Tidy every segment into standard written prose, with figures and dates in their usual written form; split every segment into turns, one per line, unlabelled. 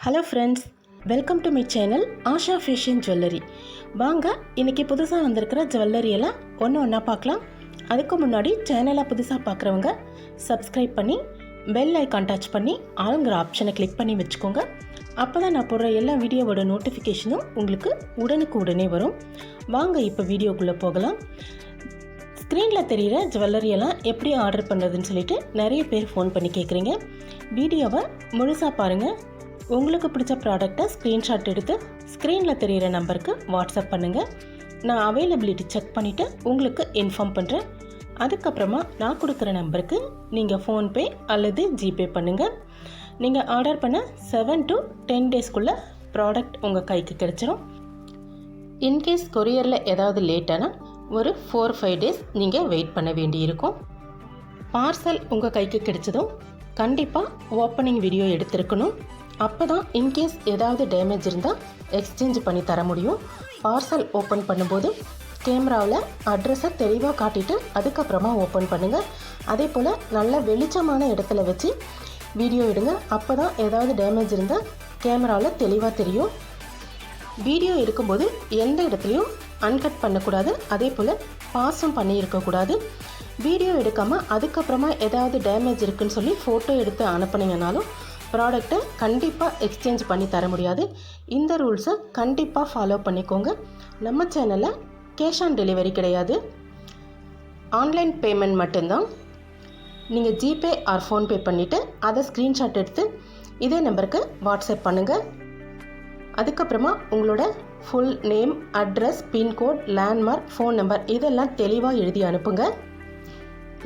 Hello friends, welcome to my channel Asha fashion jewellery. வாங்க இன்றைக்கி புதுசாக வந்திருக்கிற ஜுவல்லரியெல்லாம் ஒன்றா பார்க்கலாம். அதுக்கு முன்னாடி சேனலை புதுசாக பார்க்குறவங்க சப்ஸ்கிரைப் பண்ணி பெல் ஐக்கான் டச் பண்ணி ஆளுங்கிற ஆப்ஷனை கிளிக் பண்ணி வச்சுக்கோங்க. அப்போ தான் நான் போடுற எல்லா வீடியோவோட நோட்டிஃபிகேஷனும் உங்களுக்கு உடனே வரும். வாங்க இப்போ வீடியோக்குள்ளே போகலாம். ஸ்க்ரீனில் தெரிகிற ஜுவல்லரியெல்லாம் எப்படி ஆர்டர் பண்ணுறதுன்னு சொல்லிட்டு நிறைய பேர் ஃபோன் பண்ணி கேட்குறீங்க. வீடியோவை முழுசாக பாருங்கள். உங்களுக்கு பிடிச்ச ப்ராடக்டை ஸ்க்ரீன்ஷாட் எடுத்து ஸ்க்ரீனில் தெரிகிற நம்பருக்கு வாட்ஸ்அப் பண்ணுங்கள். நான் அவைலபிலிட்டி செக் பண்ணிவிட்டு உங்களுக்கு இன்ஃபார்ம் பண்ணுறேன். அதுக்கப்புறமா நான் கொடுக்குற நம்பருக்கு நீங்கள் ஃபோன்பே அல்லது ஜிபே பண்ணுங்கள். நீங்கள் ஆர்டர் பண்ண 7 to 10 டேஸ்க்குள்ளே ப்ராடக்ட் உங்கள் கைக்கு கிடச்சிரும். இன்கேஸ் கொரியரில் ஏதாவது லேட்டானால் ஒரு 4-5 டேஸ் நீங்கள் வெயிட் பண்ண வேண்டியிருக்கும். பார்சல் உங்கள் கைக்கு கிடைச்சதும் கண்டிப்பாக ஓப்பனிங் வீடியோ எடுத்திருக்கணும். அப்போ தான் இன்கேஸ் ஏதாவது டேமேஜ் இருந்தால் எக்ஸ்சேஞ்ச் பண்ணி தர முடியும். பார்சல் ஓப்பன் பண்ணும்போது கேமராவில் அட்ரஸை தெளிவாக காட்டிட்டு அதுக்கப்புறமா ஓப்பன் பண்ணுங்கள். அதே போல் நல்ல வெளிச்சமான இடத்துல வச்சு வீடியோ எடுங்க. அப்போ தான் ஏதாவது டேமேஜ் இருந்தால் கேமராவில் தெளிவாக தெரியும். வீடியோ எடுக்கும்போது எந்த இடத்துலையும் அன்கட் பண்ணக்கூடாது. அதே போல் பாஸும் பண்ணியிருக்கக்கூடாது. வீடியோ எடுக்காமல் அதுக்கப்புறமா ஏதாவது டேமேஜ் இருக்குதுன்னு சொல்லி ஃபோட்டோ எடுத்து அனுப்புனீங்கனாலும் ப்ராடக்ட்டை கண்டிப்பாக எக்ஸ்சேஞ்ச் பண்ணி தர முடியாது. இந்த ரூல்ஸை கண்டிப்பாக ஃபாலோ பண்ணிக்கோங்க. நம்ம சேனலில் கேஷ் ஆன் டெலிவரி கிடையாது, ஆன்லைன் பேமெண்ட் மட்டும்தான். நீங்கள் ஜிபே ஆர் ஃபோன்பே பண்ணிவிட்டு அதை ஸ்க்ரீன்ஷாட் எடுத்து இதே நம்பருக்கு வாட்ஸ்அப் பண்ணுங்கள். அதுக்கப்புறமா உங்களோட full name, address, pincode, landmark, phone number இதெல்லாம் தெளிவாக எழுதி அனுப்புங்க.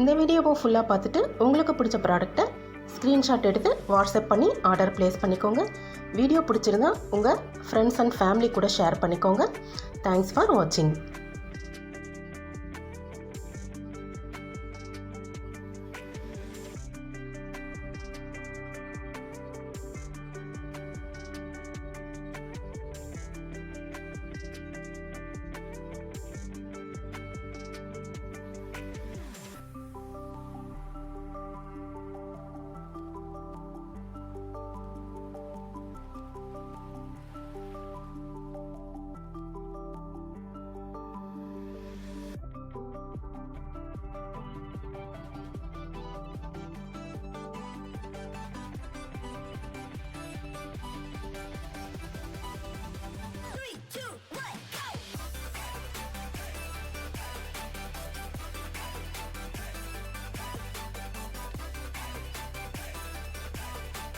இந்த வீடியோவை ஃபுல்லாக பார்த்துட்டு உங்களுக்கு பிடிச்ச ப்ராடக்டை ஸ்க்ரீன்ஷாட் எடுத்து வாட்ஸ்அப் பண்ணி ஆர்டர் ப்ளேஸ் பண்ணிக்கோங்க. வீடியோ பிடிச்சிருந்தா உங்கள் ஃப்ரெண்ட்ஸ் அண்ட் ஃபேமிலி கூட ஷேர் பண்ணிக்கோங்க. தேங்க்ஸ் ஃபார் வாட்சிங்.